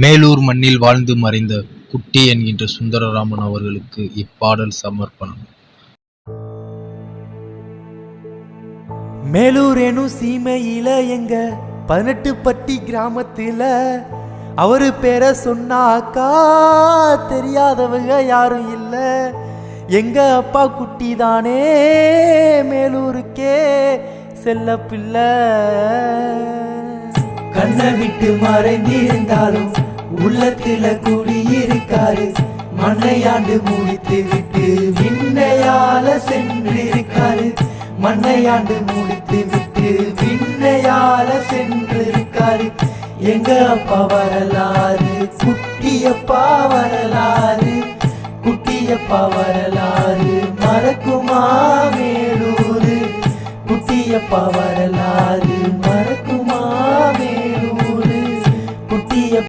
மேலூர் மண்ணில் வாழ்ந்து மறைந்த குட்டி என்கின்ற சுந்தரராமன் அவர்களுக்கு இப்பாடல் சமர்ப்பணம். மேலூர் எனும் சீமையில எங்க 18 பட்டி கிராமத்துல அவரு பேரை சொன்னாக்கா தெரியாதவங்க யாரும் இல்ல. எங்க அப்பா குட்டி தானே மேலூருக்கே செல்ல பிள்ளை. கண்ணை விட்டு மறைந்திருந்தாலும் உள்ளத்துல குடியிருக்காரு. மண்ணையாண்டு முடித்து விட்டு விண்ணையால சென்றிருக்காரு. மண்ணையாண்டு முடித்து விட்டு விண்ணையால சென்றிருக்காரு. எங்க அப்பா வரலாறு குட்டியப்பா வரலாறு. குட்டியப்பா வரலாறு மறக்குமா மேலூரு. குட்டியப்பா